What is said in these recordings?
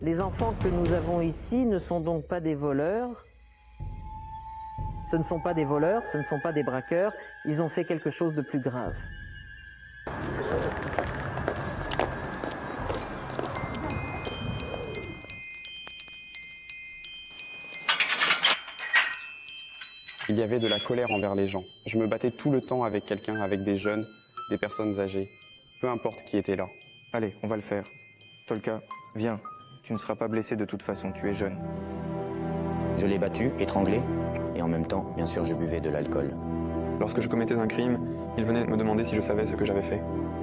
Les enfants que nous avons ici ne sont donc pas des voleurs. Ce ne sont pas des voleurs, ce ne sont pas des braqueurs. Ils ont fait quelque chose de plus grave. Il y avait de la colère envers les gens. Je me battais tout le temps avec quelqu'un, avec des jeunes, des personnes âgées. Peu importe qui était là. Allez, on va le faire. Tolka, viens. Tu ne seras pas blessé de toute façon, tu es jeune. Je l'ai battu, étranglé, et en même temps, bien sûr, je buvais de l'alcool. Lorsque je commettais un crime, ils venaient me demander si je savais ce que j'avais fait.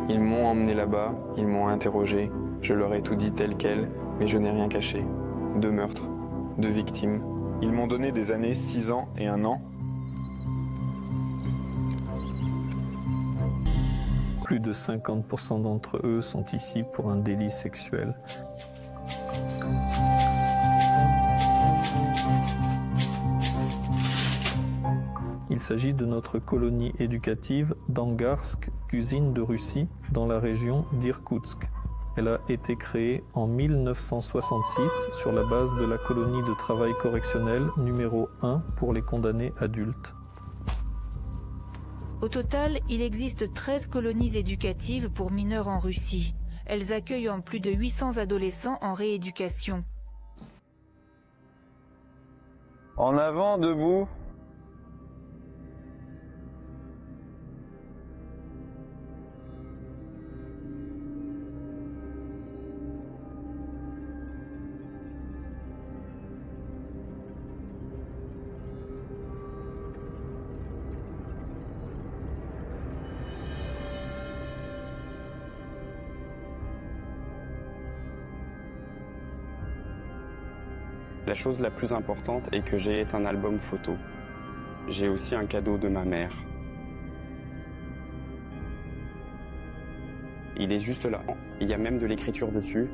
Ils m'ont emmené là-bas, ils m'ont interrogé. Je leur ai tout dit tel quel, mais je n'ai rien caché. 2 meurtres, 2 victimes. Ils m'ont donné des années, 6 ans et 1 an. Plus de 50% d'entre eux sont ici pour un délit sexuel. Il s'agit de notre colonie éducative d'Angarsk, Kuzine de Russie, dans la région d'Irkoutsk. Elle a été créée en 1966 sur la base de la colonie de travail correctionnel numéro 1 pour les condamnés adultes. Au total, il existe 13 colonies éducatives pour mineurs en Russie. Elles accueillent plus de 800 adolescents en rééducation. En avant, debout. La chose la plus importante est que j'ai un album photo. J'ai aussi un cadeau de ma mère. Il est juste là. Il y a même de l'écriture dessus.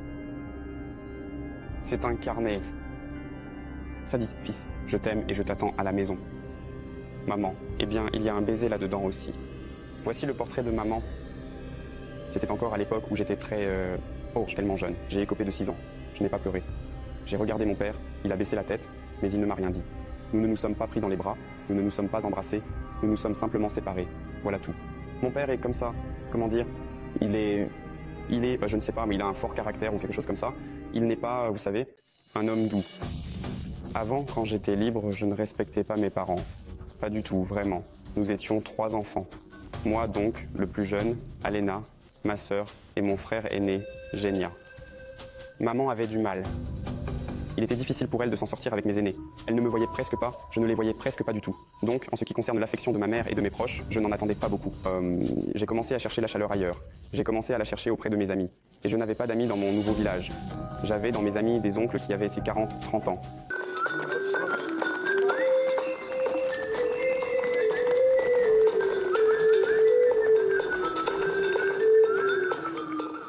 C'est un carnet. Ça dit, fils, je t'aime et je t'attends à la maison. Maman, eh bien, il y a un baiser là-dedans aussi. Voici le portrait de maman. C'était encore à l'époque où j'étais tellement jeune. J'ai écopé de 6 ans. Je n'ai pas pleuré. J'ai regardé mon père, il a baissé la tête, mais il ne m'a rien dit. Nous ne nous sommes pas pris dans les bras, nous ne nous sommes pas embrassés, nous nous sommes simplement séparés. Voilà tout. Mon père est comme ça, comment dire, il est, je ne sais pas, mais il a un fort caractère ou quelque chose comme ça. Il n'est pas, vous savez, un homme doux. Avant, quand j'étais libre, je ne respectais pas mes parents. Pas du tout, vraiment. Nous étions 3 enfants. Moi donc, le plus jeune, Alena, ma sœur et mon frère aîné, Genia. Maman avait du mal. Il était difficile pour elle de s'en sortir avec mes aînés. Elle ne me voyait presque pas, je ne les voyais presque pas du tout. Donc, en ce qui concerne l'affection de ma mère et de mes proches, je n'en attendais pas beaucoup. J'ai commencé à chercher la chaleur ailleurs. J'ai commencé à la chercher auprès de mes amis. Et je n'avais pas d'amis dans mon nouveau village. J'avais dans mes amis des oncles qui avaient été 40, 30 ans.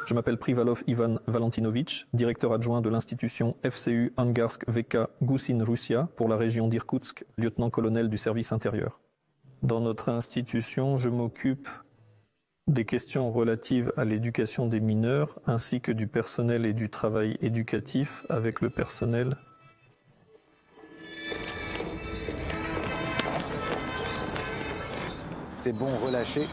Je m'appelle Privalov Ivan Valentinovitch, directeur adjoint de l'institution FCU Angarsk VK Goussine Russia pour la région d'Irkoutsk, lieutenant-colonel du service intérieur. Dans notre institution, je m'occupe des questions relatives à l'éducation des mineurs ainsi que du personnel et du travail éducatif avec le personnel. C'est bon, relâchez.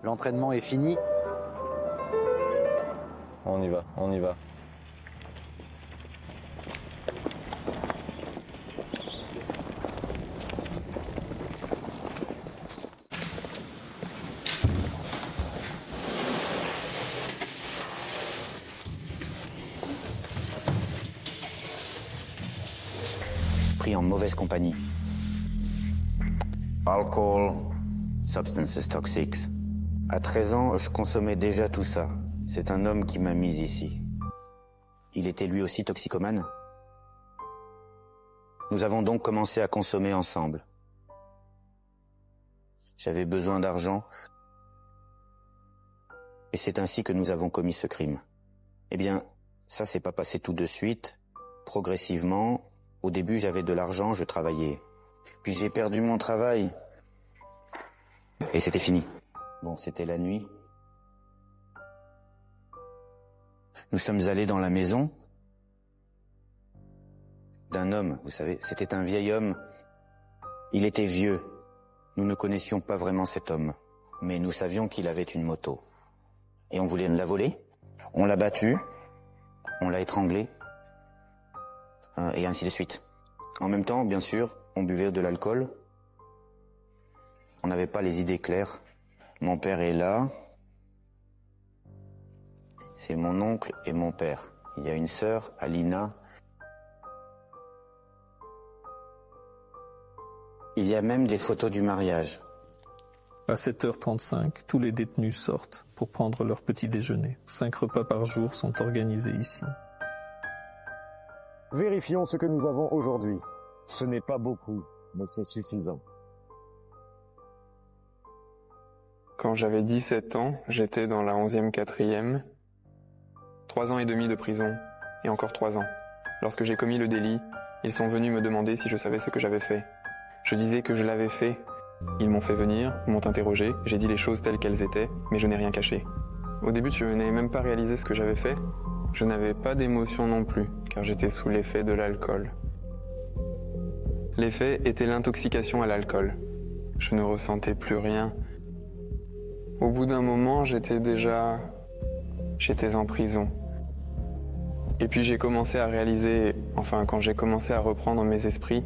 L'entraînement est fini. On y va, on y va. Pris en mauvaise compagnie. Alcool, substances toxiques. À 13 ans, je consommais déjà tout ça. C'est un homme qui m'a mis ici. Il était lui aussi toxicomane. Nous avons donc commencé à consommer ensemble. J'avais besoin d'argent. Et c'est ainsi que nous avons commis ce crime. Eh bien, ça s'est pas passé tout de suite. Progressivement, au début j'avais de l'argent, je travaillais. Puis j'ai perdu mon travail. Et c'était fini. Bon, c'était la nuit. Nous sommes allés dans la maison d'un homme, vous savez, c'était un vieil homme. Il était vieux. Nous ne connaissions pas vraiment cet homme, mais nous savions qu'il avait une moto. Et on voulait la voler. On l'a battu, on l'a étranglé, et ainsi de suite. En même temps, bien sûr, on buvait de l'alcool. On n'avait pas les idées claires. Mon père est là. C'est mon oncle et mon père. Il y a une sœur, Alina. Il y a même des photos du mariage. À 7h35, tous les détenus sortent pour prendre leur petit déjeuner. 5 repas par jour sont organisés ici. Vérifions ce que nous avons aujourd'hui. Ce n'est pas beaucoup, mais c'est suffisant. Quand j'avais 17 ans, j'étais dans la 11e 4e. 3 ans et demi de prison, et encore 3 ans. Lorsque j'ai commis le délit, ils sont venus me demander si je savais ce que j'avais fait. Je disais que je l'avais fait. Ils m'ont fait venir, m'ont interrogé, j'ai dit les choses telles qu'elles étaient, mais je n'ai rien caché. Au début, je n'ai même pas réalisé ce que j'avais fait. Je n'avais pas d'émotion non plus, car j'étais sous l'effet de l'alcool. L'effet était l'intoxication à l'alcool. Je ne ressentais plus rien. Au bout d'un moment, j'étais en prison. Et puis j'ai commencé à réaliser, quand j'ai commencé à reprendre mes esprits,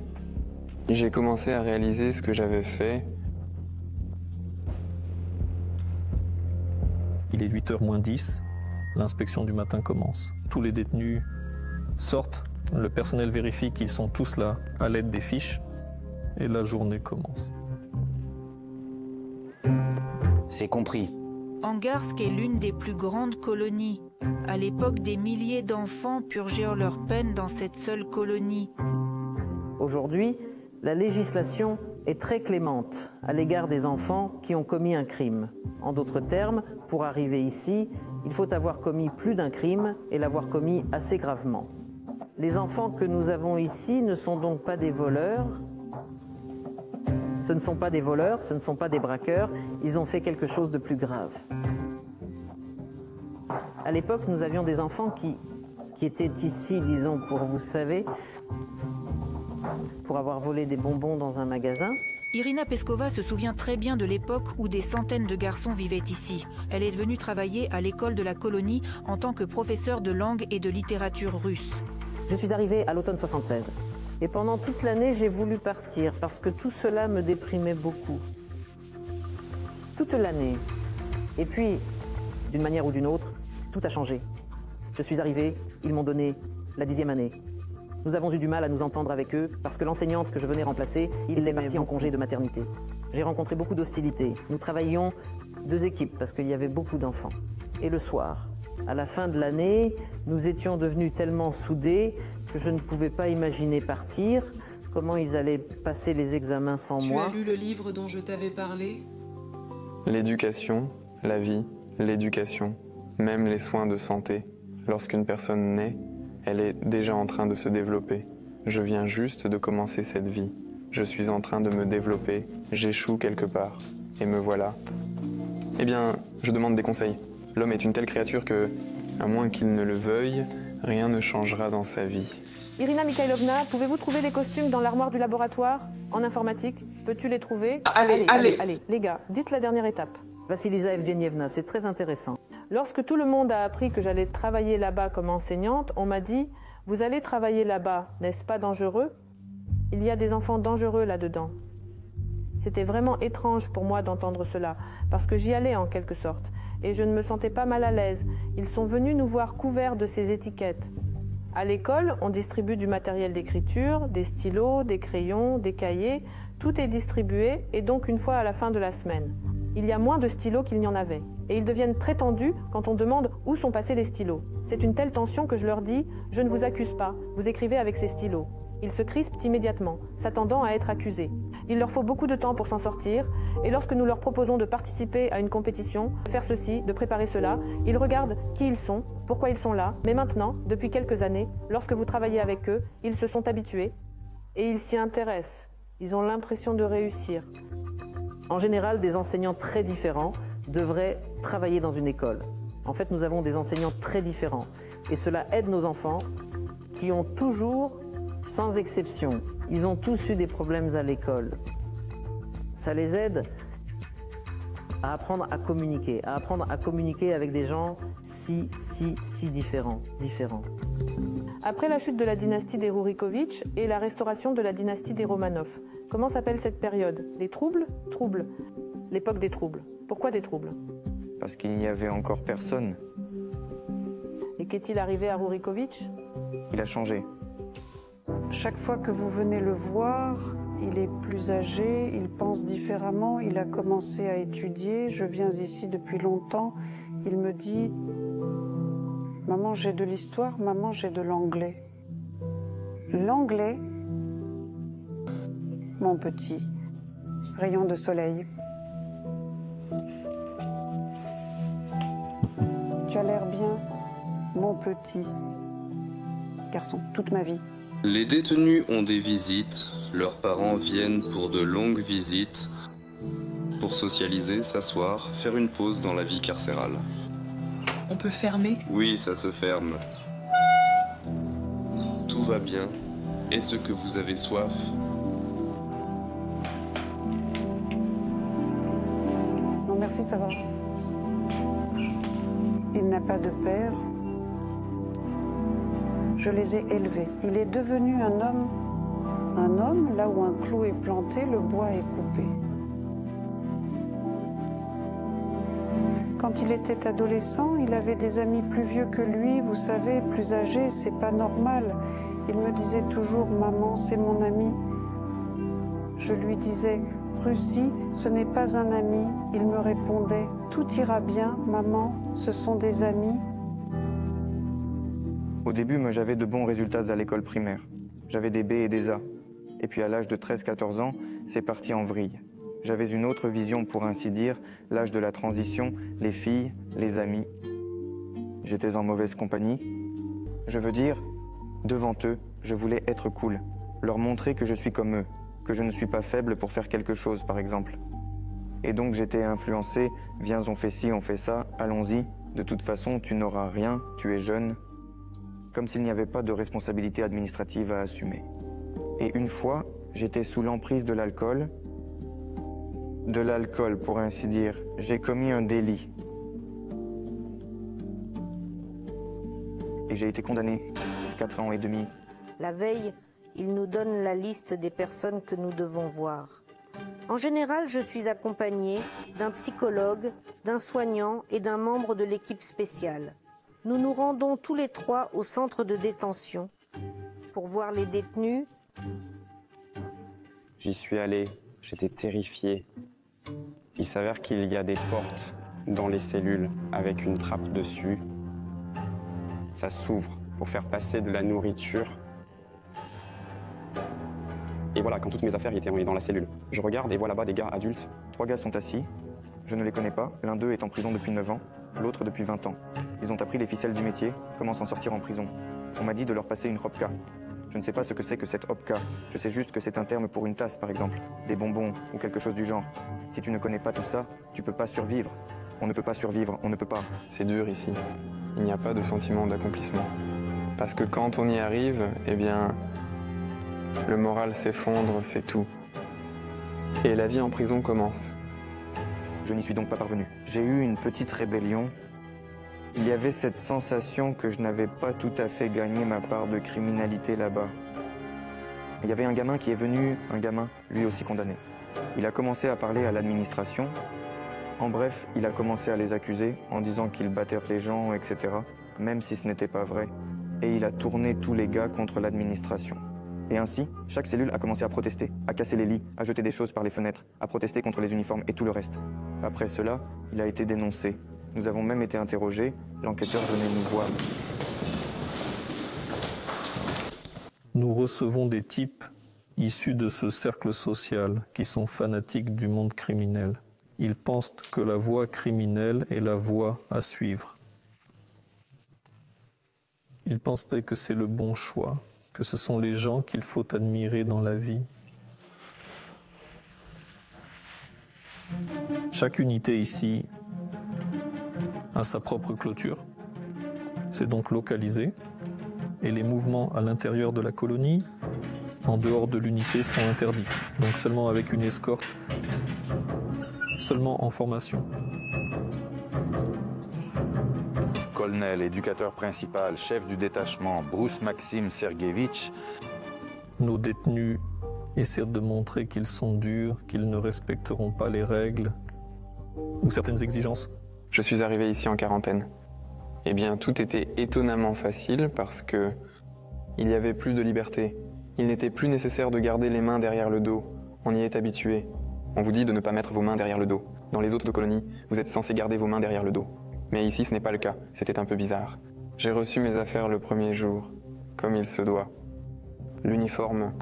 j'ai commencé à réaliser ce que j'avais fait. Il est 8h moins 10, l'inspection du matin commence. Tous les détenus sortent, le personnel vérifie qu'ils sont tous là à l'aide des fiches, et la journée commence. C'est compris. Angarsk est l'une des plus grandes colonies. À l'époque, des milliers d'enfants purgèrent leur peine dans cette seule colonie. Aujourd'hui, la législation est très clémente à l'égard des enfants qui ont commis un crime. En d'autres termes, pour arriver ici, il faut avoir commis plus d'un crime et l'avoir commis assez gravement. Les enfants que nous avons ici ne sont donc pas des voleurs. Ce ne sont pas des voleurs, ce ne sont pas des braqueurs, ils ont fait quelque chose de plus grave. À l'époque, nous avions des enfants qui étaient ici, disons, vous savez, pour avoir volé des bonbons dans un magasin. Irina Peskova se souvient très bien de l'époque où des centaines de garçons vivaient ici. Elle est venue travailler à l'école de la colonie en tant que professeure de langue et de littérature russe. Je suis arrivée à l'automne 76. Et pendant toute l'année, j'ai voulu partir parce que tout cela me déprimait beaucoup. Toute l'année. Et puis, d'une manière ou d'une autre, tout a changé. Je suis arrivée, ils m'ont donné la 10e année. Nous avons eu du mal à nous entendre avec eux parce que l'enseignante que je venais remplacer, il était parti en congé de maternité. J'ai rencontré beaucoup d'hostilité. Nous travaillions 2 équipes parce qu'il y avait beaucoup d'enfants. Et le soir, à la fin de l'année, nous étions devenus tellement soudés que je ne pouvais pas imaginer partir, comment ils allaient passer les examens sans moi. Tu as lu le livre dont je t'avais parlé ? L'éducation, la vie, l'éducation, même les soins de santé. Lorsqu'une personne naît, elle est déjà en train de se développer. Je viens juste de commencer cette vie. Je suis en train de me développer, j'échoue quelque part. Et me voilà. Eh bien, je demande des conseils. L'homme est une telle créature que, à moins qu'il ne le veuille, rien ne changera dans sa vie. Irina Mikhailovna, pouvez-vous trouver les costumes dans l'armoire du laboratoire en informatique? Peux-tu les trouver? Allez, les gars, dites la dernière étape. Vassilisa Evgenievna, c'est très intéressant. Lorsque tout le monde a appris que j'allais travailler là-bas comme enseignante, on m'a dit « Vous allez travailler là-bas, n'est-ce pas dangereux ?» Il y a des enfants dangereux là-dedans. C'était vraiment étrange pour moi d'entendre cela, parce que j'y allais en quelque sorte, et je ne me sentais pas mal à l'aise. Ils sont venus nous voir couverts de ces étiquettes. À l'école, on distribue du matériel d'écriture, des stylos, des crayons, des cahiers, tout est distribué, et donc une fois à la fin de la semaine. Il y a moins de stylos qu'il n'y en avait. Et ils deviennent très tendus quand on demande où sont passés les stylos. C'est une telle tension que je leur dis « Je ne vous accuse pas, vous écrivez avec ces stylos ». Ils se crispent immédiatement, s'attendant à être accusés. Il leur faut beaucoup de temps pour s'en sortir, et lorsque nous leur proposons de participer à une compétition, de faire ceci, de préparer cela, ils regardent qui ils sont, pourquoi ils sont là, mais maintenant, depuis quelques années, lorsque vous travaillez avec eux, ils se sont habitués, et ils s'y intéressent. Ils ont l'impression de réussir. En général, des enseignants très différents devraient travailler dans une école. En fait, nous avons des enseignants très différents. Et cela aide nos enfants qui ont toujours, sans exception, ils ont tous eu des problèmes à l'école. Ça les aide à apprendre à communiquer avec des gens si différents. Après la chute de la dynastie des Ruriković et la restauration de la dynastie des Romanov, comment s'appelle cette période? Les troubles? Troubles. L'époque des troubles. Pourquoi des troubles? Parce qu'il n'y avait encore personne. Et qu'est-il arrivé à Ruriković? Il a changé. Chaque fois que vous venez le voir, il est plus âgé, il pense différemment, il a commencé à étudier. Je viens ici depuis longtemps. Il me dit « Maman, j'ai de l'histoire, maman, j'ai de l'anglais. » L'anglais, mon petit, rayon de soleil. Tu as l'air bien, mon petit garçon, toute ma vie. Les détenus ont des visites, leurs parents viennent pour de longues visites, pour socialiser, s'asseoir, faire une pause dans la vie carcérale. On peut fermer? Oui, ça se ferme. Tout va bien. Est-ce que vous avez soif? Non, merci, ça va. Il n'a pas de père. Je les ai élevés. Il est devenu un homme. Un homme, là où un clou est planté, le bois est coupé. Quand il était adolescent, il avait des amis plus vieux que lui, vous savez, plus âgés, c'est pas normal. Il me disait toujours « Maman, c'est mon ami ». Je lui disais « Russie, ce n'est pas un ami ». Il me répondait « Tout ira bien, maman, ce sont des amis ». Au début, moi, j'avais de bons résultats à l'école primaire. J'avais des B et des A. Et puis à l'âge de 13-14 ans, c'est parti en vrille. J'avais une autre vision, pour ainsi dire, l'âge de la transition, les filles, les amis. J'étais en mauvaise compagnie. Je veux dire, devant eux, je voulais être cool, leur montrer que je suis comme eux, que je ne suis pas faible pour faire quelque chose, par exemple. Et donc j'étais influencé, viens, on fait ci, on fait ça, allons-y, de toute façon, tu n'auras rien, tu es jeune. Comme s'il n'y avait pas de responsabilité administrative à assumer. Et une fois, j'étais sous l'emprise de l'alcool. De l'alcool, pour ainsi dire. J'ai commis un délit. Et j'ai été condamné 4 ans et demi. La veille, il nous donne la liste des personnes que nous devons voir. En général, je suis accompagnée d'un psychologue, d'un soignant et d'un membre de l'équipe spéciale. Nous nous rendons tous les trois au centre de détention pour voir les détenus. J'y suis allé, j'étais terrifié. Il s'avère qu'il y a des portes dans les cellules avec une trappe dessus. Ça s'ouvre pour faire passer de la nourriture. Et voilà, quand toutes mes affaires étaient dans la cellule. Je regarde et vois là-bas des gars adultes. 3 gars sont assis. Je ne les connais pas. L'un d'eux est en prison depuis 9 ans, l'autre depuis 20 ans. Ils ont appris les ficelles du métier, comment s'en sortir en prison. On m'a dit de leur passer une hopka. Je ne sais pas ce que c'est que cette hopka. Je sais juste que c'est un terme pour une tasse, par exemple, des bonbons ou quelque chose du genre. Si tu ne connais pas tout ça, tu peux pas survivre. On ne peut pas survivre, on ne peut pas. C'est dur ici. Il n'y a pas de sentiment d'accomplissement. Parce que quand on y arrive, eh bien, le moral s'effondre, c'est tout. Et la vie en prison commence. Je n'y suis donc pas parvenu. J'ai eu une petite rébellion. Il y avait cette sensation que je n'avais pas tout à fait gagné ma part de criminalité là-bas. Il y avait un gamin qui est venu, lui aussi condamné. Il a commencé à parler à l'administration. En bref, il a commencé à les accuser en disant qu'ils battaient les gens, etc. Même si ce n'était pas vrai. Et il a tourné tous les gars contre l'administration. Et ainsi, chaque cellule a commencé à protester, à casser les lits, à jeter des choses par les fenêtres, à protester contre les uniformes et tout le reste. Après cela, il a été dénoncé. Nous avons même été interrogés, l'enquêteur venait nous voir. Nous recevons des types issus de ce cercle social qui sont fanatiques du monde criminel. Ils pensent que la voie criminelle est la voie à suivre. Ils pensaient que c'est le bon choix, que ce sont les gens qu'il faut admirer dans la vie. Chaque unité ici a sa propre clôture. C'est donc localisé. Et les mouvements à l'intérieur de la colonie, en dehors de l'unité, sont interdits. Donc seulement avec une escorte, seulement en formation. Colonel, éducateur principal, chef du détachement, Bruce Maxime Serguevitch. Nos détenus essaient de montrer qu'ils sont durs, qu'ils ne respecteront pas les règles ou certaines exigences. Je suis arrivé ici en quarantaine. Eh bien, tout était étonnamment facile parce que il y avait plus de liberté. Il n'était plus nécessaire de garder les mains derrière le dos. On y est habitué. On vous dit de ne pas mettre vos mains derrière le dos. Dans les autres colonies, vous êtes censé garder vos mains derrière le dos. Mais ici, ce n'est pas le cas. C'était un peu bizarre. J'ai reçu mes affaires le premier jour, comme il se doit. L'uniforme.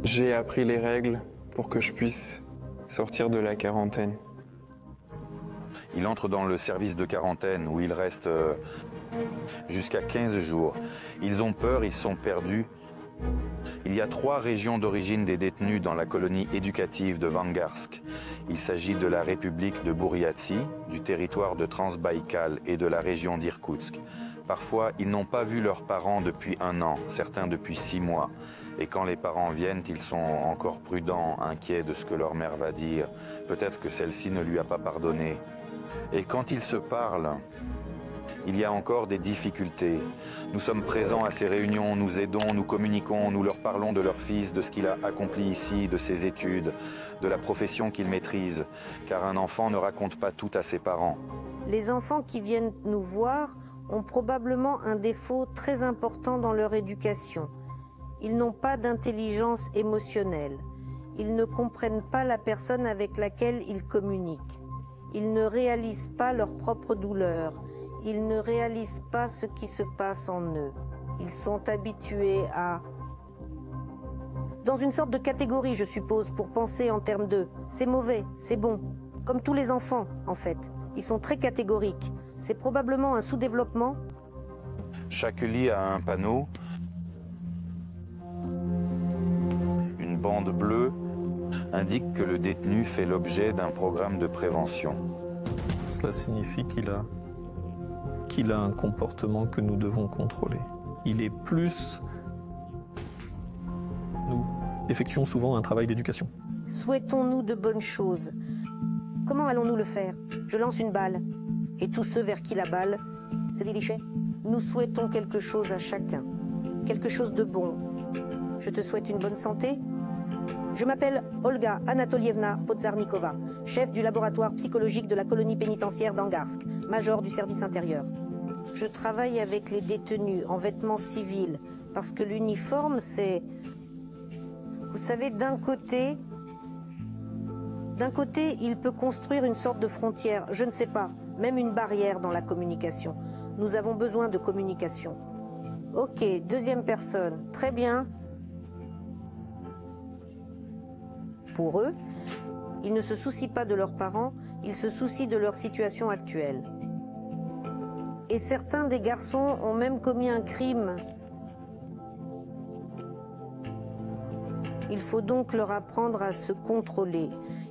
J'ai appris les règles pour que je puisse sortir de la quarantaine. Il entre dans le service de quarantaine où il reste jusqu'à 15 jours. Ils ont peur, ils sont perdus. Il y a 3 régions d'origine des détenus dans la colonie éducative de Vangarsk. Il s'agit de la République de Bouriatie, du territoire de Transbaïkal et de la région d'Irkoutsk. Parfois, ils n'ont pas vu leurs parents depuis 1 an, certains depuis 6 mois. Et quand les parents viennent, ils sont encore prudents, inquiets de ce que leur mère va dire. Peut-être que celle-ci ne lui a pas pardonné. Et quand ils se parlent, il y a encore des difficultés. Nous sommes présents à ces réunions, nous aidons, nous communiquons, nous leur parlons de leur fils, de ce qu'il a accompli ici, de ses études, de la profession qu'il maîtrise, car un enfant ne raconte pas tout à ses parents. Les enfants qui viennent nous voir ont probablement un défaut très important dans leur éducation. Ils n'ont pas d'intelligence émotionnelle. Ils ne comprennent pas la personne avec laquelle ils communiquent. Ils ne réalisent pas leur propre douleur. Ils ne réalisent pas ce qui se passe en eux. Ils sont habitués à... Dans une sorte de catégorie, je suppose, pour penser en termes de « c'est mauvais, c'est bon ». Comme tous les enfants, en fait. Ils sont très catégoriques. C'est probablement un sous-développement. Chaque lit a un panneau. Une bande bleue indique que le détenu fait l'objet d'un programme de prévention. Cela signifie qu'il a un comportement que nous devons contrôler. Il est plus... Nous effectuons souvent un travail d'éducation. Souhaitons-nous de bonnes choses? Comment allons-nous le faire? Je lance une balle. Et tous ceux vers qui la balle, c'est des déchets. Nous souhaitons quelque chose à chacun. Quelque chose de bon. Je te souhaite une bonne santé. Je m'appelle Olga Anatolievna Podzarnikova, chef du laboratoire psychologique de la colonie pénitentiaire d'Angarsk, major du service intérieur. Je travaille avec les détenus en vêtements civils, parce que l'uniforme, c'est... Vous savez, d'un côté, il peut construire une sorte de frontière, je ne sais pas, même une barrière dans la communication. Nous avons besoin de communication. Ok, deuxième personne, très bien. Pour eux, ils ne se soucient pas de leurs parents, ils se soucient de leur situation actuelle. Et certains des garçons ont même commis un crime. Il faut donc leur apprendre à se contrôler.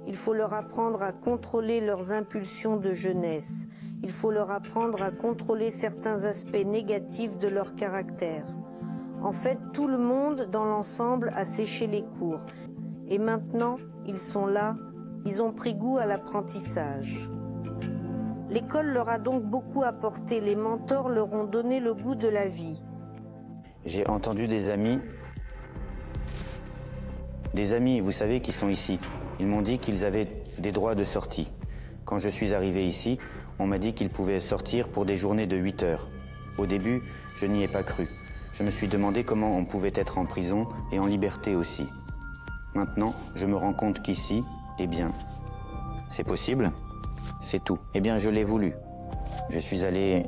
Il faut leur apprendre à contrôler leurs impulsions de jeunesse. Il faut leur apprendre à contrôler certains aspects négatifs de leur caractère. En fait, tout le monde, dans l'ensemble, a séché les cours. Et maintenant, ils sont là, ils ont pris goût à l'apprentissage. L'école leur a donc beaucoup apporté, les mentors leur ont donné le goût de la vie. J'ai entendu des amis, vous savez, qui sont ici. Ils m'ont dit qu'ils avaient des droits de sortie. Quand je suis arrivé ici, on m'a dit qu'ils pouvaient sortir pour des journées de 8 heures. Au début, je n'y ai pas cru. Je me suis demandé comment on pouvait être en prison et en liberté aussi. Maintenant, je me rends compte qu'ici, eh bien, c'est possible, c'est tout. Eh bien, je l'ai voulu. Je suis allé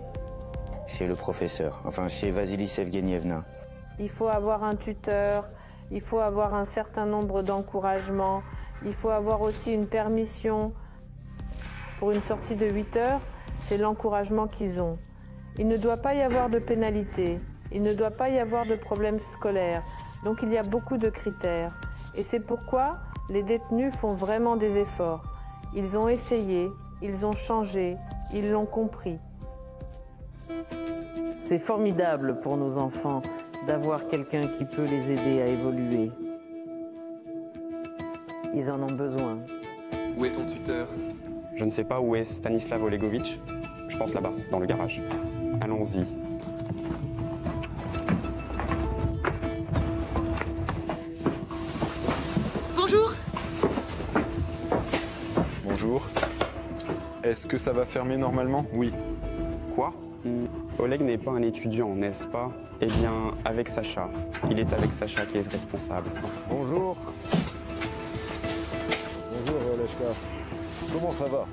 chez le professeur, enfin chez Vassili Sevgenievna. Il faut avoir un tuteur, il faut avoir un certain nombre d'encouragements, il faut avoir aussi une permission. Pour une sortie de 8 heures, c'est l'encouragement qu'ils ont. Il ne doit pas y avoir de pénalité, il ne doit pas y avoir de problèmes scolaires. Donc il y a beaucoup de critères. Et c'est pourquoi les détenus font vraiment des efforts. Ils ont essayé, ils ont changé, ils l'ont compris. C'est formidable pour nos enfants d'avoir quelqu'un qui peut les aider à évoluer. Ils en ont besoin. Où est ton tuteur? Je ne sais pas où est Stanislav Olegovitch. Je pense là-bas, dans le garage. Allons-y. Bonjour. Bonjour. Est-ce que ça va fermer normalement? Oui. Quoi? Oleg n'est pas un étudiant, n'est-ce pas? Eh bien, avec Sacha. Il est avec Sacha qui est responsable. Bonjour. Bonjour, Oleshka. Comment ça va?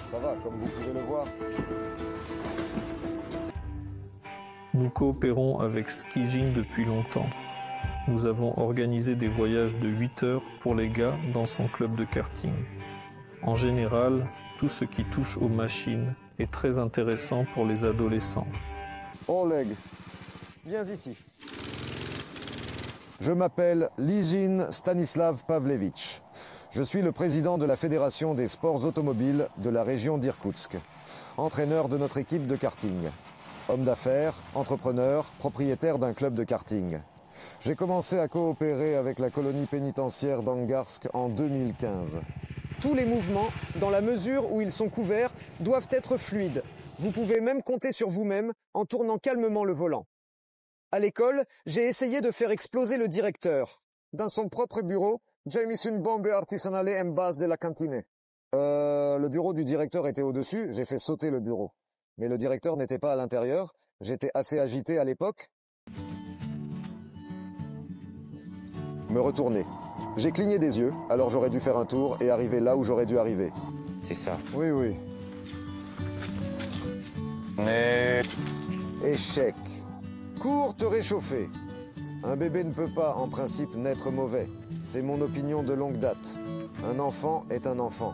Ça va, comme vous pouvez le voir. Nous coopérons avec Skijin depuis longtemps. Nous avons organisé des voyages de 8 heures pour les gars dans son club de karting. En général, tout ce qui touche aux machines est très intéressant pour les adolescents. Oleg, viens ici. Je m'appelle Lijin Stanislav Pavlevitch. Je suis le président de la Fédération des sports automobiles de la région d'Irkoutsk, entraîneur de notre équipe de karting. Homme d'affaires, entrepreneur, propriétaire d'un club de karting. J'ai commencé à coopérer avec la colonie pénitentiaire d'Angarsk en 2015. Tous les mouvements, dans la mesure où ils sont couverts, doivent être fluides. Vous pouvez même compter sur vous-même en tournant calmement le volant. À l'école, j'ai essayé de faire exploser le directeur. Dans son propre bureau, j'ai mis une bombe artisanale en base de la cantine. Le bureau du directeur était au-dessus, j'ai fait sauter le bureau. Mais le directeur n'était pas à l'intérieur, j'étais assez agité à l'époque. Me retourner. J'ai cligné des yeux, alors j'aurais dû faire un tour et arriver là où j'aurais dû arriver. C'est ça. Oui, oui. Mais... Échec. Cours te réchauffer. Un bébé ne peut pas, en principe, naître mauvais. C'est mon opinion de longue date. Un enfant est un enfant.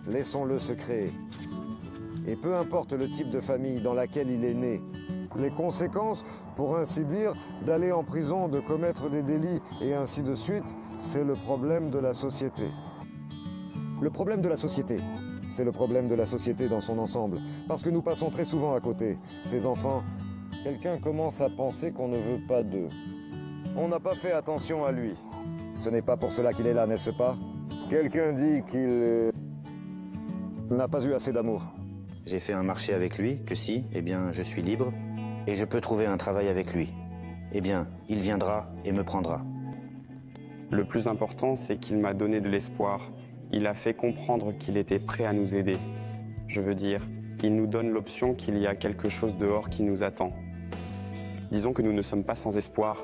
Laissons-le se créer. Et peu importe le type de famille dans laquelle il est né, les conséquences, pour ainsi dire, d'aller en prison, de commettre des délits et ainsi de suite, c'est le problème de la société. Le problème de la société, c'est le problème de la société dans son ensemble. Parce que nous passons très souvent à côté. Ces enfants, quelqu'un commence à penser qu'on ne veut pas d'eux. On n'a pas fait attention à lui. Ce n'est pas pour cela qu'il est là, n'est-ce pas? Quelqu'un dit qu'il n'a pas eu assez d'amour. J'ai fait un marché avec lui, que si, eh bien, je suis libre, et je peux trouver un travail avec lui. Eh bien, il viendra et me prendra. Le plus important, c'est qu'il m'a donné de l'espoir. Il a fait comprendre qu'il était prêt à nous aider. Je veux dire, il nous donne l'option qu'il y a quelque chose dehors qui nous attend. Disons que nous ne sommes pas sans espoir.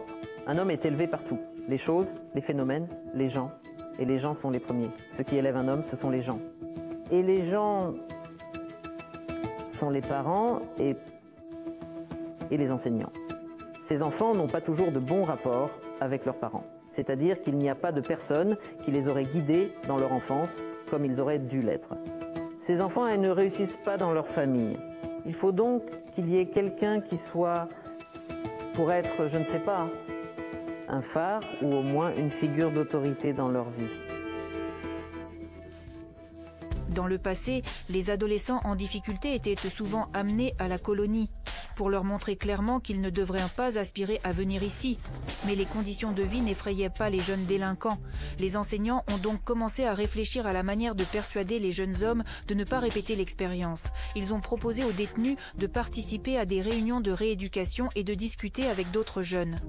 Un homme est élevé partout. Les choses, les phénomènes, les gens. Et les gens sont les premiers. Ce qui élève un homme, ce sont les gens. Et les gens sont les parents et les enseignants. Ces enfants n'ont pas toujours de bons rapports avec leurs parents. C'est-à-dire qu'il n'y a pas de personne qui les aurait guidés dans leur enfance comme ils auraient dû l'être. Ces enfants, elles ne réussissent pas dans leur famille. Il faut donc qu'il y ait quelqu'un qui soit, pour être, je ne sais pas, un phare ou au moins une figure d'autorité dans leur vie. Dans le passé, les adolescents en difficulté étaient souvent amenés à la colonie pour leur montrer clairement qu'ils ne devraient pas aspirer à venir ici. Mais les conditions de vie n'effrayaient pas les jeunes délinquants. Les enseignants ont donc commencé à réfléchir à la manière de persuader les jeunes hommes de ne pas répéter l'expérience. Ils ont proposé aux détenus de participer à des réunions de rééducation et de discuter avec d'autres jeunes.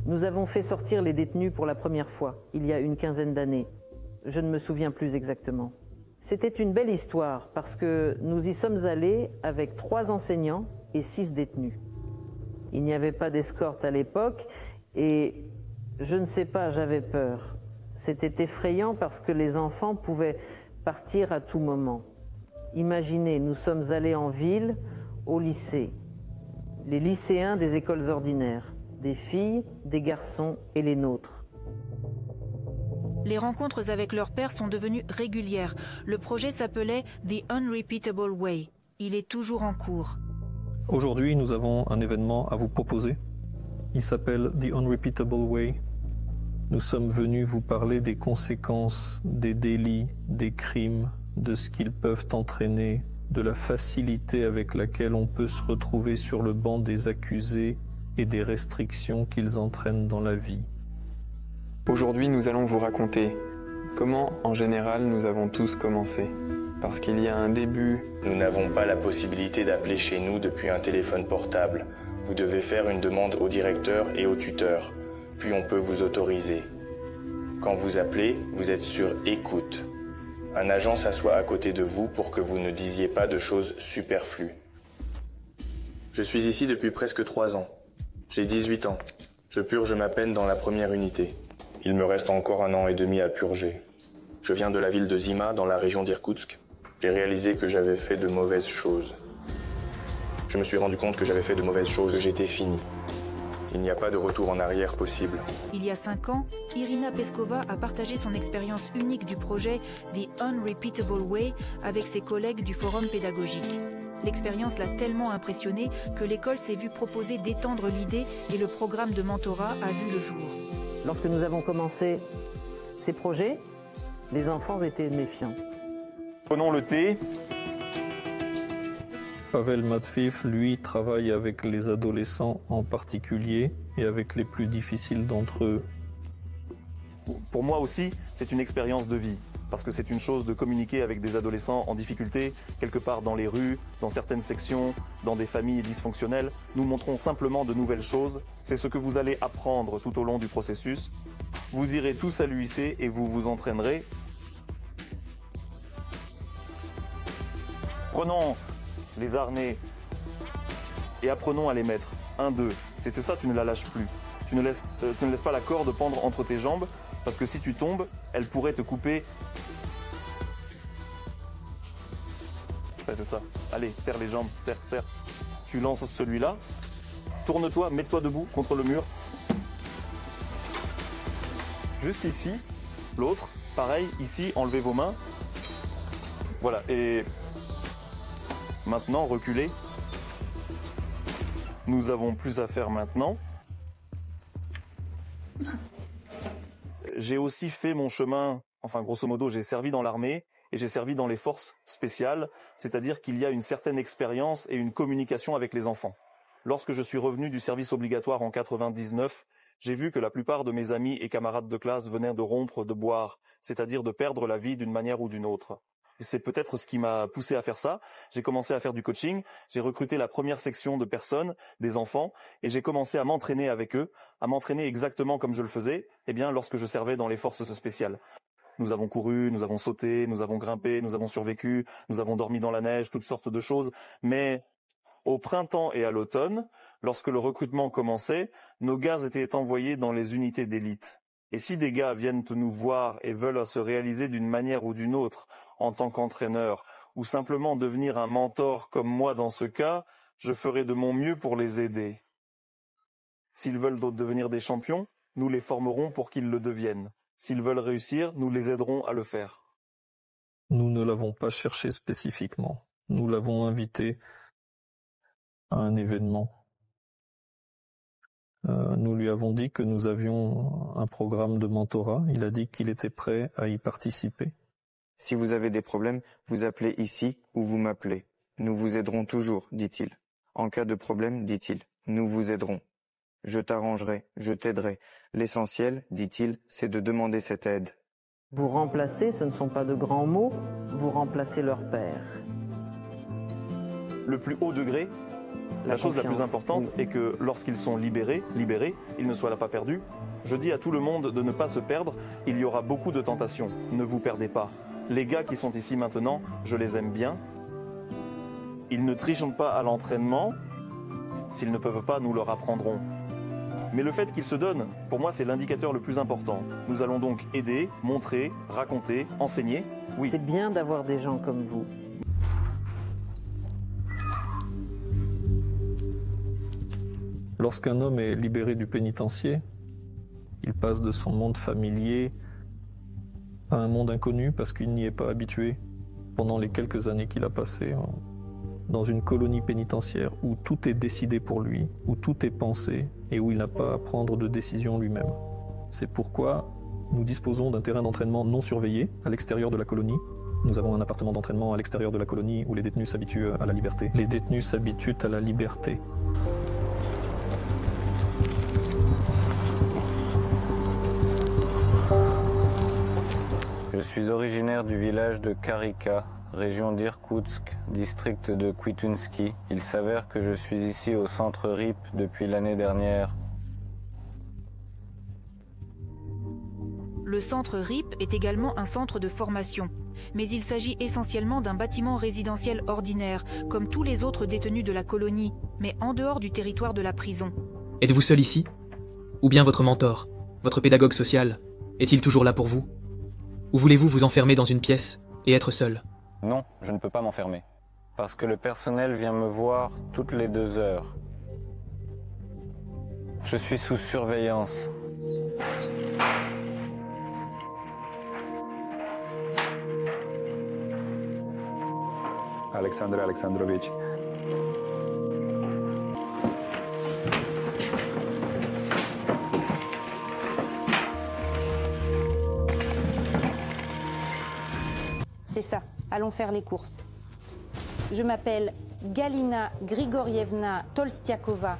Nous avons fait sortir les détenus pour la première fois, il y a une quinzaine d'années. Je ne me souviens plus exactement. C'était une belle histoire parce que nous y sommes allés avec 3 enseignants et 6 détenus. Il n'y avait pas d'escorte à l'époque et je ne sais pas, j'avais peur. C'était effrayant parce que les enfants pouvaient partir à tout moment. Imaginez, nous sommes allés en ville, au lycée. Les lycéens des écoles ordinaires, des filles, des garçons et les nôtres. Les rencontres avec leur père sont devenues régulières. Le projet s'appelait The Unrepeatable Way. Il est toujours en cours. Aujourd'hui, nous avons un événement à vous proposer. Il s'appelle The Unrepeatable Way. Nous sommes venus vous parler des conséquences, des délits, des crimes, de ce qu'ils peuvent entraîner, de la facilité avec laquelle on peut se retrouver sur le banc des accusés et des restrictions qu'ils entraînent dans la vie. Aujourd'hui, nous allons vous raconter comment, en général, nous avons tous commencé. Parce qu'il y a un début. Nous n'avons pas la possibilité d'appeler chez nous depuis un téléphone portable. Vous devez faire une demande au directeur et au tuteur, puis on peut vous autoriser. Quand vous appelez, vous êtes sur écoute. Un agent s'assoit à côté de vous pour que vous ne disiez pas de choses superflues. Je suis ici depuis presque 3 ans. J'ai 18 ans. Je purge ma peine dans la première unité. Il me reste encore 1 an et demi à purger. Je viens de la ville de Zima, dans la région d'Irkoutsk. J'ai réalisé que j'avais fait de mauvaises choses. Je me suis rendu compte que j'avais fait de mauvaises choses, que j'étais fini. Il n'y a pas de retour en arrière possible. Il y a 5 ans, Irina Peskova a partagé son expérience unique du projet The Unrepeatable Way avec ses collègues du forum pédagogique. L'expérience l'a tellement impressionnée que l'école s'est vue proposer d'étendre l'idée et le programme de mentorat a vu le jour. Lorsque nous avons commencé ces projets, les enfants étaient méfiants. Prenons le thé. Pavel Matveev, lui, travaille avec les adolescents en particulier et avec les plus difficiles d'entre eux. Pour moi aussi, c'est une expérience de vie, parce que c'est une chose de communiquer avec des adolescents en difficulté, quelque part dans les rues, dans certaines sections, dans des familles dysfonctionnelles. Nous montrons simplement de nouvelles choses. C'est ce que vous allez apprendre tout au long du processus. Vous irez tous à l'UIC et vous vous entraînerez. Prenons les harnais et apprenons à les mettre. 1, 2. C'est ça, tu ne la lâches plus. Tu ne laisses pas la corde pendre entre tes jambes, parce que si tu tombes, elle pourrait te couper. Ouais, c'est ça. Allez, serre les jambes, serre. Tu lances celui-là. Tourne-toi, mets-toi debout contre le mur. Juste ici, l'autre. Pareil, ici, enlevez vos mains. Voilà, et maintenant, reculez. Nous avons plus à faire maintenant. J'ai aussi fait mon chemin, enfin grosso modo, j'ai servi dans l'armée et j'ai servi dans les forces spéciales, c'est-à-dire qu'il y a une certaine expérience et une communication avec les enfants. Lorsque je suis revenu du service obligatoire en 99, j'ai vu que la plupart de mes amis et camarades de classe venaient de rompre, de boire, c'est-à-dire de perdre la vie d'une manière ou d'une autre. C'est peut-être ce qui m'a poussé à faire ça. J'ai commencé à faire du coaching, j'ai recruté la première section de personnes, des enfants, et j'ai commencé à m'entraîner avec eux, à m'entraîner exactement comme je le faisais, lorsque je servais dans les forces spéciales. Nous avons couru, nous avons sauté, nous avons grimpé, nous avons survécu, nous avons dormi dans la neige, toutes sortes de choses, mais au printemps et à l'automne, lorsque le recrutement commençait, nos gars étaient envoyés dans les unités d'élite. Et si des gars viennent nous voir et veulent se réaliser d'une manière ou d'une autre en tant qu'entraîneur, ou simplement devenir un mentor comme moi dans ce cas, je ferai de mon mieux pour les aider. S'ils veulent devenir des champions, nous les formerons pour qu'ils le deviennent. S'ils veulent réussir, nous les aiderons à le faire. Nous ne l'avons pas cherché spécifiquement. Nous l'avons invité à un événement. Nous lui avons dit que nous avions un programme de mentorat. Il a dit qu'il était prêt à y participer. Si vous avez des problèmes, vous appelez ici ou vous m'appelez. Nous vous aiderons toujours, dit-il. En cas de problème, dit-il, nous vous aiderons. Je t'arrangerai, je t'aiderai. L'essentiel, dit-il, c'est de demander cette aide. Vous remplacez, ce ne sont pas de grands mots, vous remplacez leur père. Le plus haut degré, la chose la plus importante est que lorsqu'ils sont libérés, ils ne soient pas perdus. Je dis à tout le monde de ne pas se perdre, il y aura beaucoup de tentations, ne vous perdez pas. Les gars qui sont ici maintenant, je les aime bien. Ils ne trichent pas à l'entraînement, s'ils ne peuvent pas, nous leur apprendrons. Mais le fait qu'ils se donnent, pour moi, c'est l'indicateur le plus important. Nous allons donc aider, montrer, raconter, enseigner. Oui. C'est bien d'avoir des gens comme vous. Lorsqu'un homme est libéré du pénitencier, il passe de son monde familier à un monde inconnu parce qu'il n'y est pas habitué pendant les quelques années qu'il a passées dans une colonie pénitentiaire où tout est décidé pour lui, où tout est pensé et où il n'a pas à prendre de décision lui-même. C'est pourquoi nous disposons d'un terrain d'entraînement non surveillé à l'extérieur de la colonie Nous avons un appartement d'entraînement à l'extérieur de la colonie où les détenus s'habituent à la liberté. Les détenus s'habituent à la liberté. Je suis originaire du village de Karika, région d'Irkoutsk, district de Kouitunsky. Il s'avère que je suis ici au centre RIP depuis l'année dernière. Le centre RIP est également un centre de formation. Mais il s'agit essentiellement d'un bâtiment résidentiel ordinaire, comme tous les autres détenus de la colonie, mais en dehors du territoire de la prison. Êtes-vous seul ici? Ou bien votre mentor, votre pédagogue social, est-il toujours là pour vous? Ou voulez-vous vous enfermer dans une pièce et être seul? Non, je ne peux pas m'enfermer. Parce que le personnel vient me voir toutes les 2 heures. Je suis sous surveillance. Alexandre Alexandrovitch. C'est ça, allons faire les courses. Je m'appelle Galina Grigorievna Tolstiakova.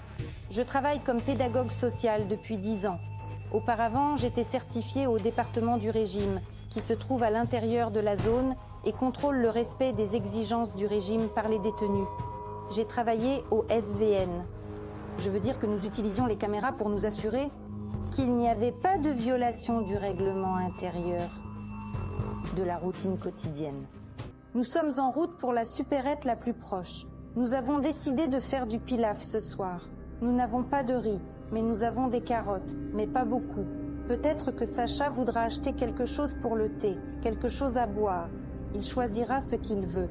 Je travaille comme pédagogue sociale depuis 10 ans. Auparavant, j'étais certifiée au département du régime, qui se trouve à l'intérieur de la zone et contrôle le respect des exigences du régime par les détenus. J'ai travaillé au SVN. Je veux dire que nous utilisions les caméras pour nous assurer qu'il n'y avait pas de violation du règlement intérieur, de la routine quotidienne. Nous sommes en route pour la supérette la plus proche. Nous avons décidé de faire du pilaf ce soir. Nous n'avons pas de riz, mais nous avons des carottes, mais pas beaucoup. Peut-être que Sacha voudra acheter quelque chose pour le thé, quelque chose à boire. Il choisira ce qu'il veut.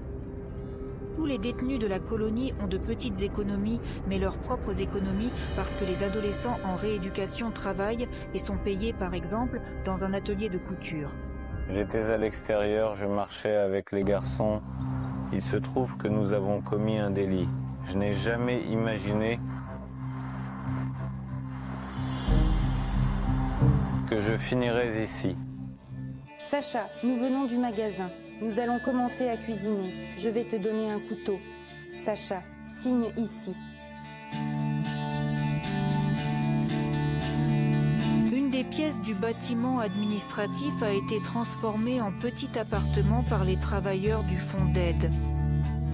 Tous les détenus de la colonie ont de petites économies, mais leurs propres économies parce que les adolescents en rééducation travaillent et sont payés par exemple dans un atelier de couture. J'étais à l'extérieur, je marchais avec les garçons. Il se trouve que nous avons commis un délit. Je n'ai jamais imaginé que je finirais ici. Sacha, nous venons du magasin. Nous allons commencer à cuisiner. Je vais te donner un couteau. Sacha, signe ici. Une des pièces du bâtiment administratif a été transformée en petit appartement par les travailleurs du fonds d'aide.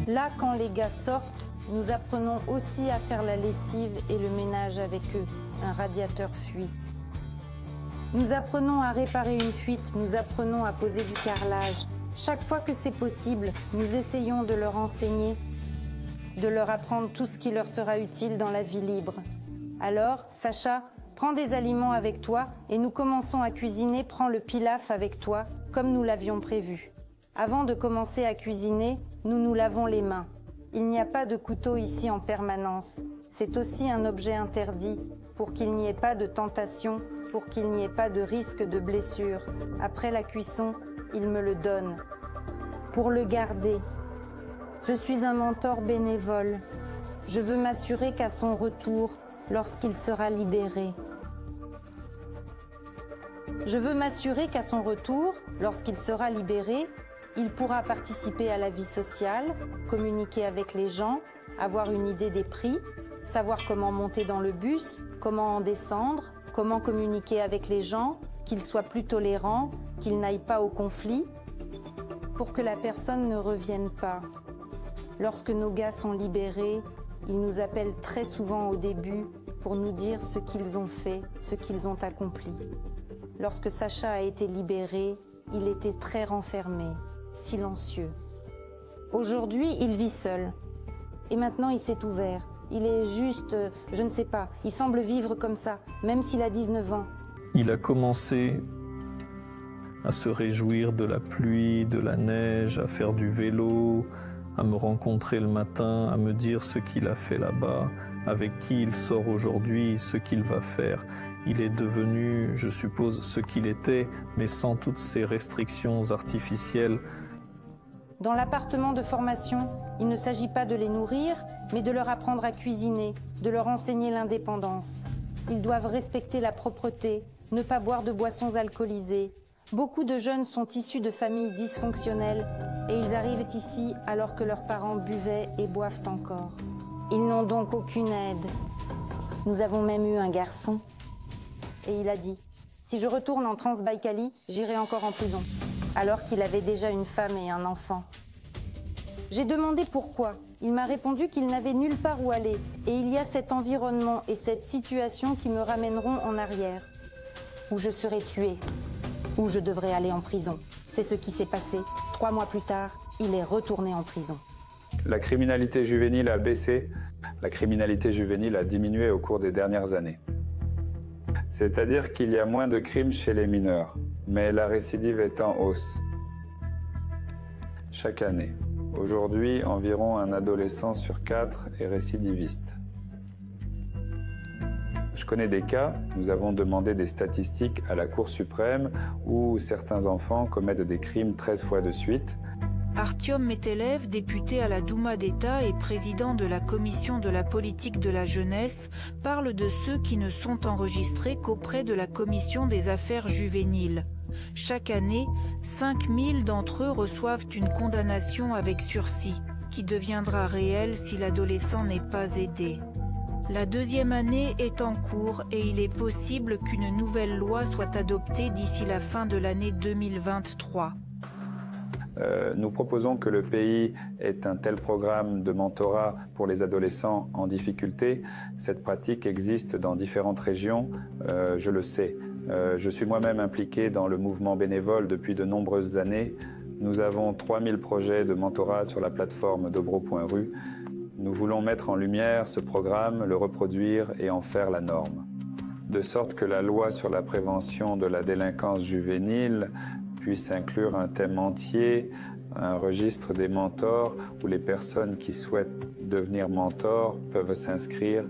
Là, quand les gars sortent, nous apprenons aussi à faire la lessive et le ménage avec eux. Un radiateur fuit. Nous apprenons à réparer une fuite, nous apprenons à poser du carrelage. Chaque fois que c'est possible, nous essayons de leur enseigner, de leur apprendre tout ce qui leur sera utile dans la vie libre. Alors, Sacha, prends des aliments avec toi et nous commençons à cuisiner, prends le pilaf avec toi, comme nous l'avions prévu. Avant de commencer à cuisiner, nous nous lavons les mains. Il n'y a pas de couteau ici en permanence. C'est aussi un objet interdit, pour qu'il n'y ait pas de tentation, pour qu'il n'y ait pas de risque de blessure. Après la cuisson, il me le donne, pour le garder. Je suis un mentor bénévole. Je veux m'assurer qu'à son retour, lorsqu'il sera libéré, il pourra participer à la vie sociale, communiquer avec les gens, avoir une idée des prix, savoir comment monter dans le bus, comment en descendre, comment communiquer avec les gens, qu'il soit plus tolérant, qu'il n'aille pas au conflit, pour que la personne ne revienne pas. Lorsque nos gars sont libérés, ils nous appellent très souvent au début pour nous dire ce qu'ils ont fait, ce qu'ils ont accompli. Lorsque Sacha a été libéré, il était très renfermé, silencieux. Aujourd'hui, il vit seul. Et maintenant, il s'est ouvert. Il est juste, je ne sais pas, il semble vivre comme ça, même s'il a 19 ans. Il a commencé à se réjouir de la pluie, de la neige, à faire du vélo, à me rencontrer le matin, à me dire ce qu'il a fait là-bas, avec qui il sort aujourd'hui, ce qu'il va faire. Il est devenu, je suppose, ce qu'il était, mais sans toutes ces restrictions artificielles. Dans l'appartement de formation, il ne s'agit pas de les nourrir, mais de leur apprendre à cuisiner, de leur enseigner l'indépendance. Ils doivent respecter la propreté, ne pas boire de boissons alcoolisées. Beaucoup de jeunes sont issus de familles dysfonctionnelles Et ils arrivent ici alors que leurs parents buvaient et boivent encore. Ils n'ont donc aucune aide. Nous avons même eu un garçon. Et il a dit, si je retourne en Transbaïkalie, j'irai encore en prison. Alors qu'il avait déjà une femme et un enfant. J'ai demandé pourquoi. Il m'a répondu qu'il n'avait nulle part où aller. Et il y a cet environnement et cette situation qui me ramèneront en arrière. Où je serai tuée. Où je devrais aller en prison. C'est ce qui s'est passé. 3 mois plus tard, il est retourné en prison. La criminalité juvénile a baissé. La criminalité juvénile a diminué au cours des dernières années. C'est-à-dire qu'il y a moins de crimes chez les mineurs, mais la récidive est en hausse. Chaque année. Aujourd'hui, environ un adolescent sur 4 est récidiviste. Je connais des cas, nous avons demandé des statistiques à la Cour suprême où certains enfants commettent des crimes 13 fois de suite. Artyom Metelev, député à la Douma d'État et président de la Commission de la politique de la jeunesse, parle de ceux qui ne sont enregistrés qu'auprès de la Commission des affaires juvéniles. Chaque année, 5000 d'entre eux reçoivent une condamnation avec sursis, qui deviendra réelle si l'adolescent n'est pas aidé. La deuxième année est en cours et il est possible qu'une nouvelle loi soit adoptée d'ici la fin de l'année 2023. Nous proposons que le pays ait un tel programme de mentorat pour les adolescents en difficulté. Cette pratique existe dans différentes régions, je le sais. Je suis moi-même impliqué dans le mouvement bénévole depuis de nombreuses années. Nous avons 3000 projets de mentorat sur la plateforme dobro.ru. Nous voulons mettre en lumière ce programme, le reproduire et en faire la norme. De sorte que la loi sur la prévention de la délinquance juvénile puisse inclure un thème entier, un registre des mentors où les personnes qui souhaitent devenir mentors peuvent s'inscrire.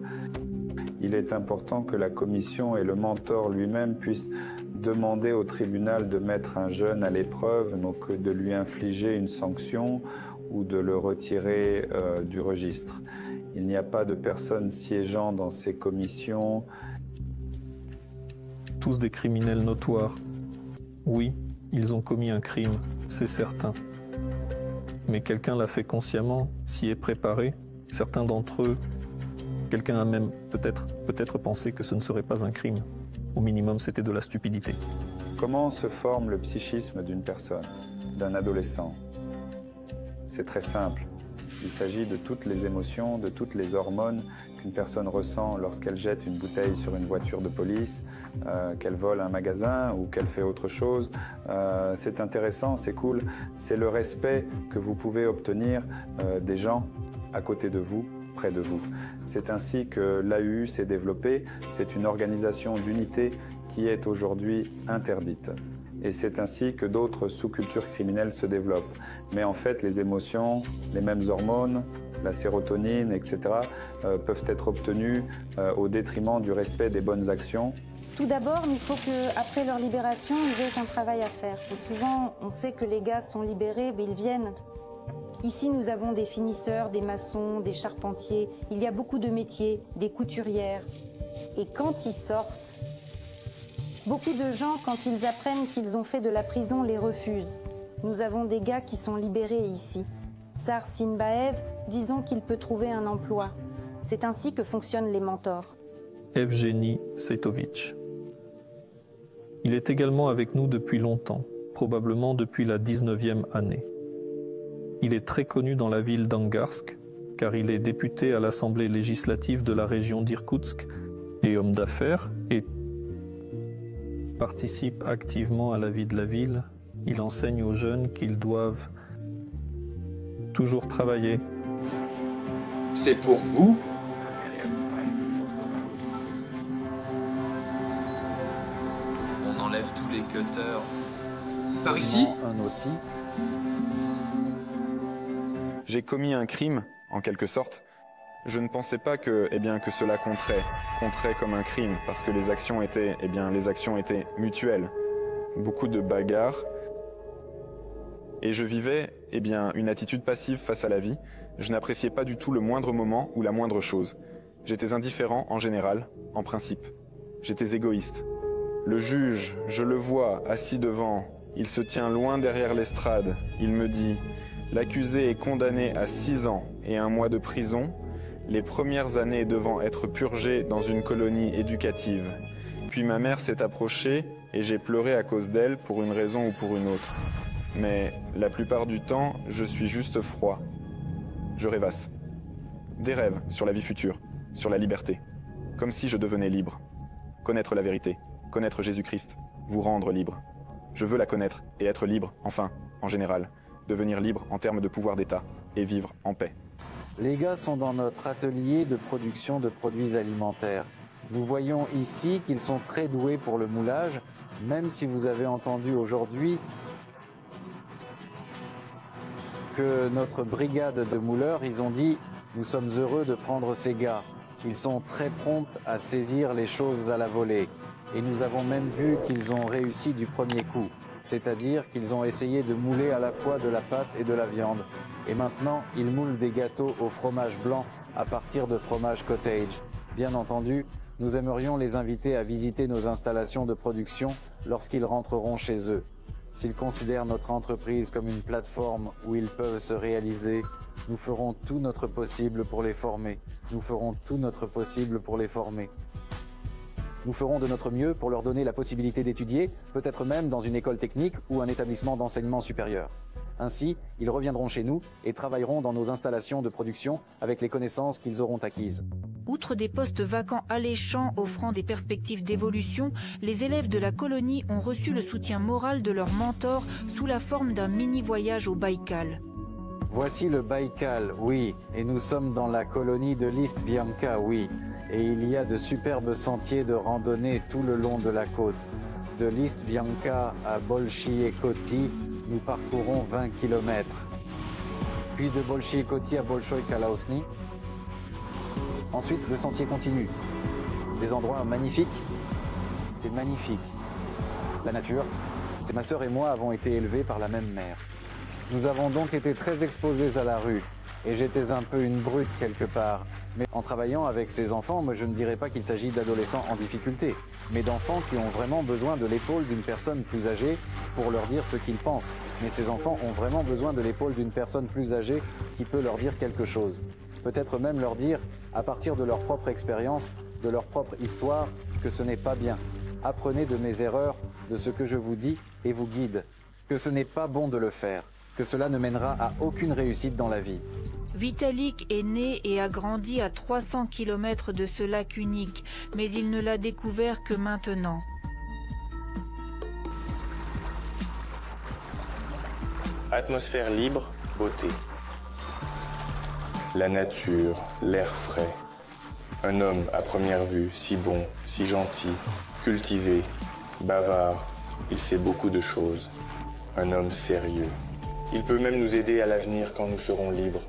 Il est important que la commission et le mentor lui-même puissent demander au tribunal de mettre un jeune à l'épreuve, donc de lui infliger une sanction ou de le retirer du registre. Il n'y a pas de personnes siégeant dans ces commissions. Tous des criminels notoires. Oui, ils ont commis un crime, c'est certain. Mais quelqu'un l'a fait consciemment, s'y est préparé. Certains d'entre eux, quelqu'un a même peut-être pensé que ce ne serait pas un crime. Au minimum, c'était de la stupidité. Comment se forme le psychisme d'une personne, d'un adolescent ? C'est très simple. Il s'agit de toutes les émotions, de toutes les hormones qu'une personne ressent lorsqu'elle jette une bouteille sur une voiture de police, qu'elle vole un magasin ou qu'elle fait autre chose. C'est intéressant, c'est cool. C'est le respect que vous pouvez obtenir des gens à côté de vous, près de vous. C'est ainsi que l'AUU s'est développée. C'est une organisation d'unité qui est aujourd'hui interdite. Et c'est ainsi que d'autres sous-cultures criminelles se développent. Mais en fait, les émotions, les mêmes hormones, la sérotonine, etc., peuvent être obtenues au détriment du respect des bonnes actions. Tout d'abord, il faut qu'après leur libération, ils aient un travail à faire. Et souvent, on sait que les gars sont libérés, mais ils viennent. Ici, nous avons des finisseurs, des maçons, des charpentiers. Il y a beaucoup de métiers, des couturières. Et quand ils sortent, beaucoup de gens, quand ils apprennent qu'ils ont fait de la prison, les refusent. Nous avons des gars qui sont libérés ici. Tsar Sinbaev, disons qu'il peut trouver un emploi. C'est ainsi que fonctionnent les mentors. Evgeny Seitovitch. Il est également avec nous depuis longtemps, probablement depuis la 19e année. Il est très connu dans la ville d'Angarsk, car il est député à l'Assemblée législative de la région d'Irkoutsk et homme d'affaires et participe activement à la vie de la ville. Il enseigne aux jeunes qu'ils doivent toujours travailler. C'est pour vous ? On enlève tous les cutters. Par ici ? Un aussi. J'ai commis un crime, en quelque sorte. Je ne pensais pas que cela compterait comme un crime, parce que les actions étaient mutuelles. Beaucoup de bagarres. Et je vivais, une attitude passive face à la vie. Je n'appréciais pas du tout le moindre moment ou la moindre chose. J'étais indifférent en général, en principe. J'étais égoïste. Le juge, je le vois, assis devant, Il se tient loin derrière l'estrade. Il me dit « L'accusé est condamné à 6 ans et 1 mois de prison, les premières années devant être purgées dans une colonie éducative. Puis ma mère s'est approchée et j'ai pleuré à cause d'elle pour une raison ou pour une autre. Mais la plupart du temps, je suis juste froid. Je rêvasse. Des rêves sur la vie future, sur la liberté. Comme si je devenais libre. Connaître la vérité, connaître Jésus-Christ, vous rendre libre. Je veux la connaître et être libre, enfin, en général. Devenir libre en termes de pouvoir d'État et vivre en paix. » Les gars sont dans notre atelier de production de produits alimentaires. Nous voyons ici qu'ils sont très doués pour le moulage, même si vous avez entendu aujourd'hui que notre brigade de mouleurs, ils ont dit « Nous sommes heureux de prendre ces gars ». Ils sont très prompts à saisir les choses à la volée. Et nous avons même vu qu'ils ont réussi du premier coup. C'est-à-dire qu'ils ont essayé de mouler à la fois de la pâte et de la viande. Et maintenant, ils moulent des gâteaux au fromage blanc à partir de fromage cottage. Bien entendu, nous aimerions les inviter à visiter nos installations de production lorsqu'ils rentreront chez eux. S'ils considèrent notre entreprise comme une plateforme où ils peuvent se réaliser, nous ferons tout notre possible pour les former. Nous ferons tout notre possible pour les former. Nous ferons de notre mieux pour leur donner la possibilité d'étudier, peut-être même dans une école technique ou un établissement d'enseignement supérieur. Ainsi, ils reviendront chez nous et travailleront dans nos installations de production avec les connaissances qu'ils auront acquises. Outre des postes vacants alléchants offrant des perspectives d'évolution, les élèves de la colonie ont reçu le soutien moral de leurs mentors sous la forme d'un mini-voyage au Baïkal. Voici le Baïkal, oui, et nous sommes dans la colonie de Listvianka, oui. Et il y a de superbes sentiers de randonnée tout le long de la côte. De Listvianka à Bolshiye-Koti, nous parcourons 20 km. Puis de Bolshiye-Koti à Bolshoï-Kalaosny. Ensuite, le sentier continue. Des endroits magnifiques. C'est magnifique. La nature. C'est ma sœur et moi avons été élevés par la même mère. Nous avons donc été très exposés à la rue. Et j'étais un peu une brute quelque part. Mais en travaillant avec ces enfants, moi je ne dirais pas qu'il s'agit d'adolescents en difficulté, mais d'enfants qui ont vraiment besoin de l'épaule d'une personne plus âgée pour leur dire ce qu'ils pensent. Mais ces enfants ont vraiment besoin de l'épaule d'une personne plus âgée qui peut leur dire quelque chose. Peut-être même leur dire, à partir de leur propre expérience, de leur propre histoire, que ce n'est pas bien. Apprenez de mes erreurs, de ce que je vous dis et vous guide. Que ce n'est pas bon de le faire. Que cela ne mènera à aucune réussite dans la vie. Vitalik est né et a grandi à 300 km de ce lac unique, mais il ne l'a découvert que maintenant. Atmosphère libre, beauté. La nature, l'air frais. Un homme à première vue, si bon, si gentil, cultivé, bavard. Il sait beaucoup de choses. Un homme sérieux. Il peut même nous aider à l'avenir quand nous serons libres.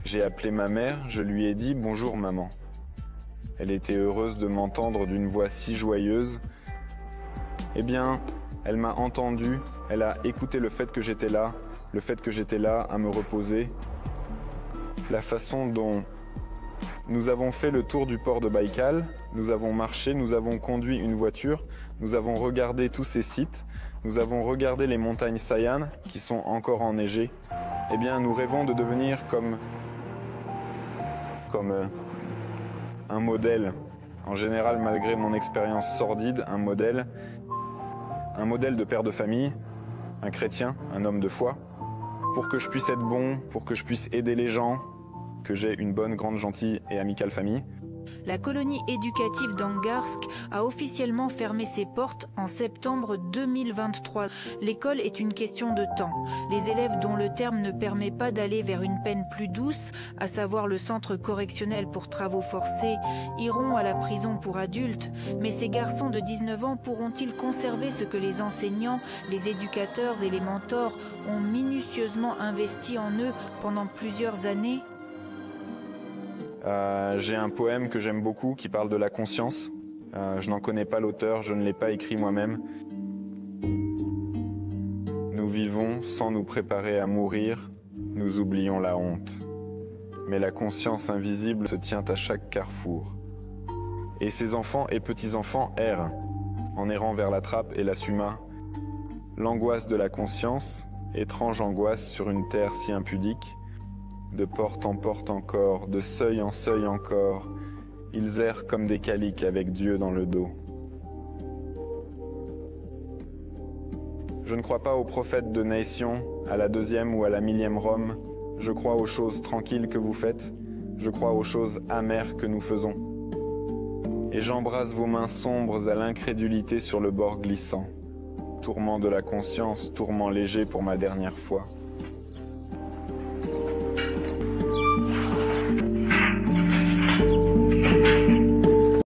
J'ai appelé ma mère, je lui ai dit « Bonjour maman ». Elle était heureuse de m'entendre d'une voix si joyeuse. Eh bien, elle m'a entendu, elle a écouté le fait que j'étais là à me reposer. La façon dont nous avons fait le tour du port de Baïkal, nous avons marché, nous avons conduit une voiture, nous avons regardé tous ces sites, nous avons regardé les montagnes Sayan qui sont encore enneigées. Eh bien, nous rêvons de devenir comme un modèle. En général, malgré mon expérience sordide, un modèle de père de famille, un chrétien, un homme de foi, pour que je puisse être bon, pour que je puisse aider les gens, que j'ai une bonne, grande, gentille et amicale famille. La colonie éducative d'Angarsk a officiellement fermé ses portes en septembre 2023. L'école est une question de temps. Les élèves dont le terme ne permet pas d'aller vers une peine plus douce, à savoir le centre correctionnel pour travaux forcés, iront à la prison pour adultes. Mais ces garçons de 19 ans pourront-ils conserver ce que les enseignants, les éducateurs et les mentors ont minutieusement investi en eux pendant plusieurs années ? J'ai un poème que j'aime beaucoup qui parle de la conscience. Je n'en connais pas l'auteur, je ne l'ai pas écrit moi-même. Nous vivons sans nous préparer à mourir, nous oublions la honte. Mais la conscience invisible se tient à chaque carrefour. Et ces enfants et petits-enfants errent, en errant vers la trappe et la suma, L'angoisse de la conscience, étrange angoisse sur une terre si impudique, de porte en porte encore, de seuil en seuil encore, ils errent comme des caliques avec Dieu dans le dos. Je ne crois pas aux prophètes de nation, à la 2e ou à la 1000e Rome. Je crois aux choses tranquilles que vous faites. Je crois aux choses amères que nous faisons. Et j'embrasse vos mains sombres à l'incrédulité sur le bord glissant. Tourment de la conscience, tourment léger pour ma dernière fois.